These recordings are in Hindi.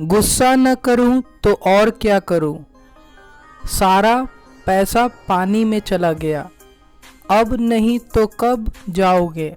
गुस्सा न करूं तो और क्या करूं, सारा पैसा पानी में चला गया, अब नहीं तो कब जाओगे,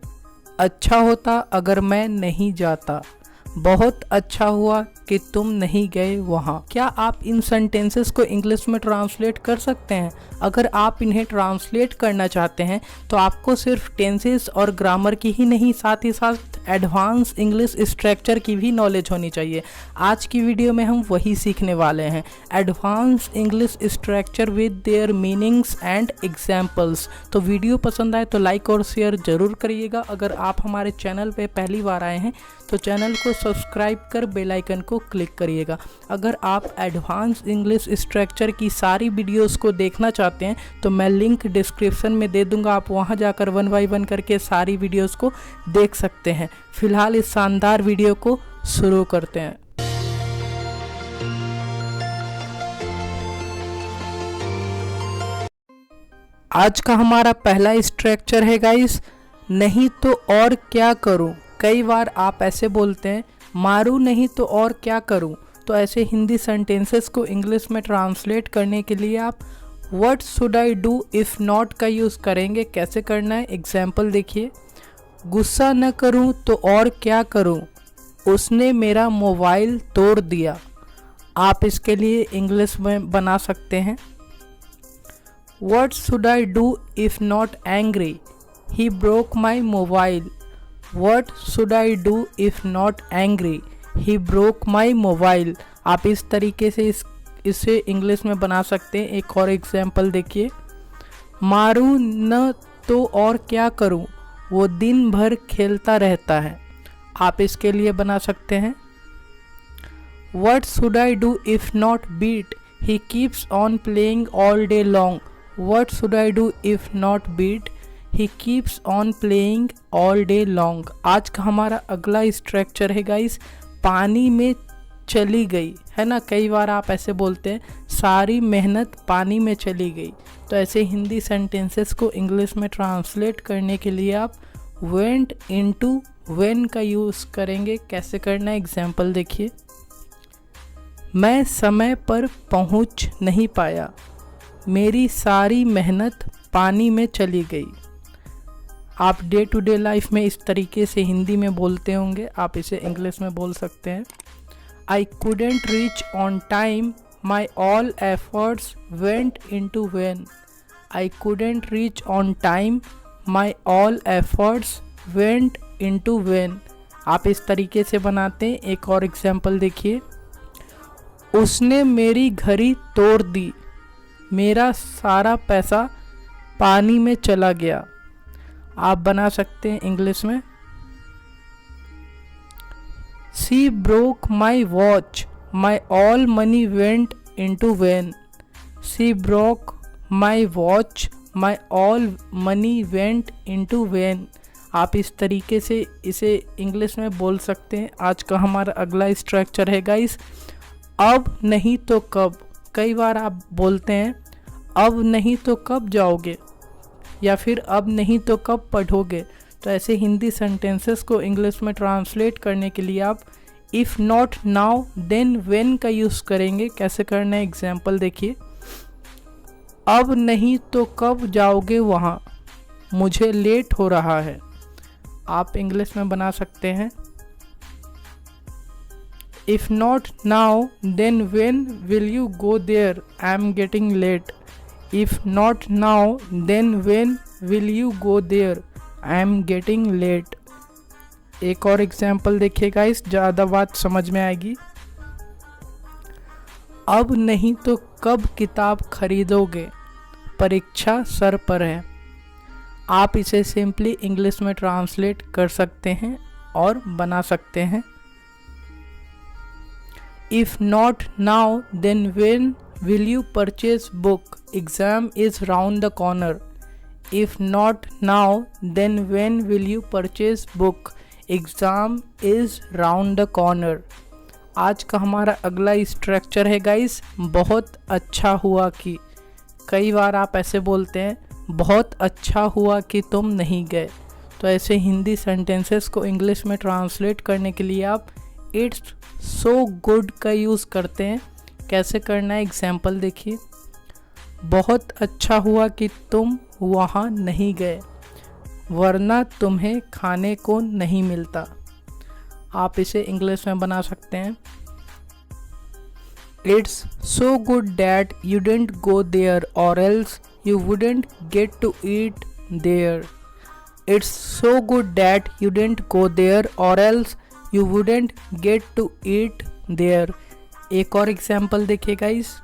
अच्छा होता अगर मैं नहीं जाता, बहुत अच्छा हुआ कि तुम नहीं गए वहाँ। क्या आप इन सेंटेंसेस को इंग्लिश में ट्रांसलेट कर सकते हैं? अगर आप इन्हें ट्रांसलेट करना चाहते हैं तो आपको सिर्फ टेंसेस और ग्रामर की ही नहीं, साथ ही साथ एडवांस इंग्लिश स्ट्रक्चर की भी नॉलेज होनी चाहिए। आज की वीडियो में हम वही सीखने वाले हैं, advance English structure with their meanings and examples. तो वीडियो पसंद आए तो लाइक और शेयर ज़रूर करिएगा। अगर आप हमारे चैनल पे पहली बार आए हैं तो चैनल को सब्सक्राइब कर बेल आइकन को क्लिक करिएगा। अगर आप एडवांस इंग्लिश स्ट्रक्चर की सारी वीडियोस को देखना चाहते हैं तो मैं लिंक डिस्क्रिप्शन में दे दूंगा, आप वहां जाकर 1 बाय 1 करके सारी वीडियोस को देख सकते हैं। फिलहाल इस शानदार वीडियो को शुरू करते हैं। आज का हमारा पहला स्ट्रक्चर है गाइस, नहीं तो और क्या करूं। कई बार आप ऐसे बोलते हैं, मारूं नहीं तो और क्या करूं। तो ऐसे हिंदी सेंटेंसेस को इंग्लिश में ट्रांसलेट करने के लिए आप what should I do if not का यूज़ करेंगे। कैसे करना है, एग्जाम्पल देखिए। गुस्सा न करूं तो और क्या करूं, उसने मेरा मोबाइल तोड़ दिया। आप इसके लिए इंग्लिश में बना सकते हैं, what should I do if not angry, he broke my mobile. What should I do if not angry? He broke my mobile. आप इस तरीके से इसे इंग्लिश में बना सकते हैं। एक और एग्जाम्पल देखिए, मारूं न तो और क्या करूं, वो दिन भर खेलता रहता है। आप इसके लिए बना सकते हैं, What should I do if not beat? He keeps on playing all day long. What should I do if not beat? He keeps on playing all day long. आज का हमारा अगला स्ट्रक्चर है गाइस, पानी में चली गई, है ना। कई बार आप ऐसे बोलते हैं, सारी मेहनत पानी में चली गई। तो ऐसे हिंदी सेंटेंसेस को इंग्लिश में ट्रांसलेट करने के लिए आप went into when का यूज़ करेंगे। कैसे करना है, एग्जाम्पल देखिए। मैं समय पर पहुंच नहीं पाया, मेरी सारी मेहनत पानी में चली गई। आप डे टू डे लाइफ में इस तरीके से हिंदी में बोलते होंगे, आप इसे इंग्लिश में बोल सकते हैं। आई couldn't reach on time, my all efforts went into when. I couldn't reach on time, my all efforts went into when. आप इस तरीके से बनाते हैं। एक और एग्जाम्पल देखिए, उसने मेरी घड़ी तोड़ दी, मेरा सारा पैसा पानी में चला गया। आप बना सकते हैं इंग्लिश में, She broke my watch, my all money went into when. She broke my watch, my all money went into when. आप इस तरीके से इसे इंग्लिश में बोल सकते हैं। आज का हमारा अगला स्ट्रक्चर है गाइस, अब नहीं तो कब। कई बार आप बोलते हैं, अब नहीं तो कब जाओगे, या फिर अब नहीं तो कब पढ़ोगे। तो ऐसे हिंदी सेंटेंसेस को इंग्लिश में ट्रांसलेट करने के लिए आप if not now then when का यूज़ करेंगे। कैसे करना है, एग्जाम्पल देखिए। अब नहीं तो कब जाओगे वहाँ, मुझे लेट हो रहा है। आप इंग्लिश में बना सकते हैं, if not now then when will you go there, I am getting late. If not now, then when will you go there? I am getting late. एक और एग्जाम्पल देखिएगा, इस ज़्यादा बात समझ में आएगी। अब नहीं तो कब किताब खरीदोगे, परीक्षा सर पर है। आप इसे सिंपली इंग्लिश में ट्रांसलेट कर सकते हैं और बना सकते हैं, If not now, then when will you purchase book? Exam is round the corner. If not now, then when will you purchase book? Exam is round the corner. आज का हमारा अगला स्ट्रक्चर है गाइस, बहुत अच्छा हुआ कि। कई बार आप ऐसे बोलते हैं, बहुत अच्छा हुआ कि तुम नहीं गए। तो ऐसे हिंदी सेंटेंसेस को इंग्लिश में ट्रांसलेट करने के लिए आप इट्स सो गुड का यूज़ करते हैं। कैसे करना है एग्जाम्पल देखिए। बहुत अच्छा हुआ कि तुम वहाँ नहीं गए, वरना तुम्हें खाने को नहीं मिलता। आप इसे इंग्लिश में बना सकते हैं। It's so good that you didn't go there or else you wouldn't get to eat there. It's so good that you didn't go there or else you wouldn't get to eat there. एक और एग्जाम्पल देखिए गाइस।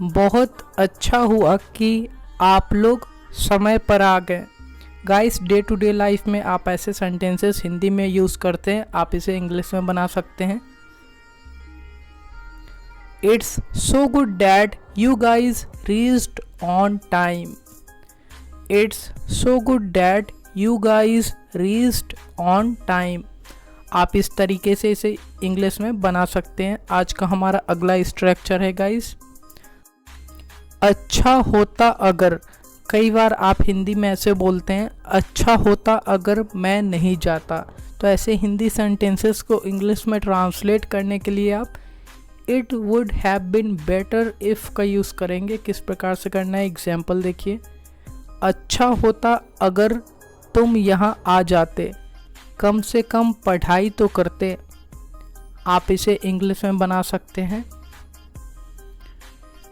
बहुत अच्छा हुआ कि आप लोग समय पर आ गए। Guys day to day life में आप ऐसे सेंटेंसेस हिंदी में यूज़ करते हैं, आप इसे इंग्लिश में बना सकते हैं। It's so good that you guys reached on time. It's so good that you guys reached on time. आप इस तरीके से इसे इंग्लिश में बना सकते हैं। आज का हमारा अगला स्ट्रक्चर है गाइस, अच्छा होता अगर। कई बार आप हिंदी में ऐसे बोलते हैं, अच्छा होता अगर मैं नहीं जाता। तो ऐसे हिंदी सेंटेंसेस को इंग्लिश में ट्रांसलेट करने के लिए आप it would have been better if का यूज़ करेंगे। किस प्रकार से करना है एग्जाम्पल देखिए। अच्छा होता अगर तुम यहाँ आ जाते, कम से कम पढ़ाई तो करते। आप इसे इंग्लिश में बना सकते हैं।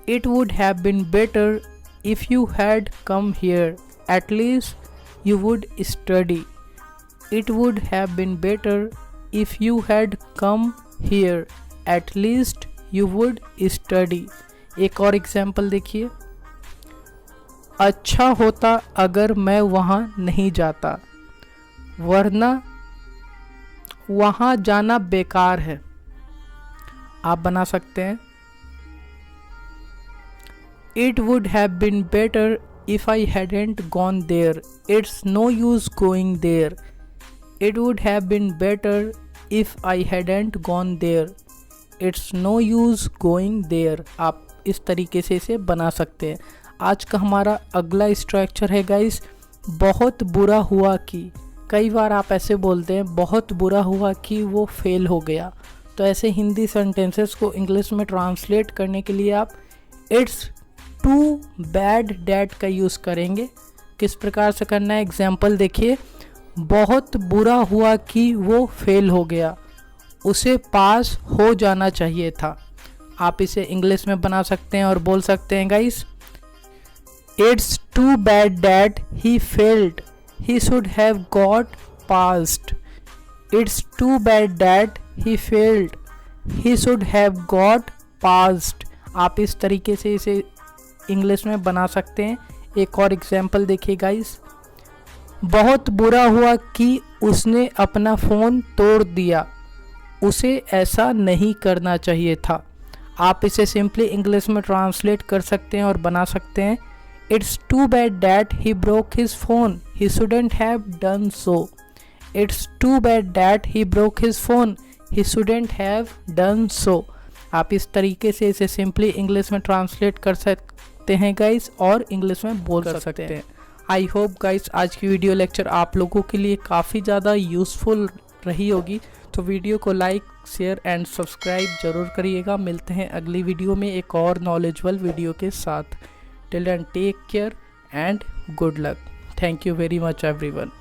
It would have been better if you had come here. At least you would study. It would have been better if you had come here. At least you would study. एक और एग्जाम्पल देखिए। अच्छा होता अगर मैं वहाँ नहीं जाता, वरना वहाँ जाना बेकार है। आप बना सकते हैं It would have been better if I hadn't gone there. It's no use going there. It would have been better if I hadn't gone there. It's no use going there. आप इस तरीके से इसे बना सकते हैं। आज का हमारा अगला स्ट्रक्चर है गाइस, बहुत बुरा हुआ कि। कई बार आप ऐसे बोलते हैं, बहुत बुरा हुआ कि वो फेल हो गया। तो ऐसे हिंदी सेंटेंसेस को इंग्लिश में ट्रांसलेट करने के लिए आप इट्स टू बैड डैट का यूज़ करेंगे। किस प्रकार से करना है एग्जाम्पल देखिए। बहुत बुरा हुआ कि वो फेल हो गया, उसे पास हो जाना चाहिए था। आप इसे इंग्लिश में बना सकते हैं और बोल सकते हैं guys, it's too bad that he failed, he should have got passed. It's too bad that he failed, he should have got passed. आप इस तरीके से इसे इंग्लिश में बना सकते हैं। एक और एग्जाम्पल देखिए गाइस। बहुत बुरा हुआ कि उसने अपना फ़ोन तोड़ दिया, उसे ऐसा नहीं करना चाहिए था। आप इसे सिंपली इंग्लिश में ट्रांसलेट कर सकते हैं और बना सकते हैं, it's too bad that he broke his phone, he shouldn't have done so. It's too bad that he broke his phone, he shouldn't have done so. आप इस तरीके से इसे सिंपली इंग्लिश में ट्रांसलेट कर सकते हैं गाइस और इंग्लिश में बोल सकते हैं। आई होप गाइस आज की वीडियो लेक्चर आप लोगों के लिए काफ़ी ज़्यादा यूज़फुल रही होगी। तो वीडियो को लाइक शेयर एंड सब्सक्राइब जरूर करिएगा। मिलते हैं अगली वीडियो में एक और नॉलेजबल वीडियो के साथ। Till then take care and good luck. Thank you very much everyone.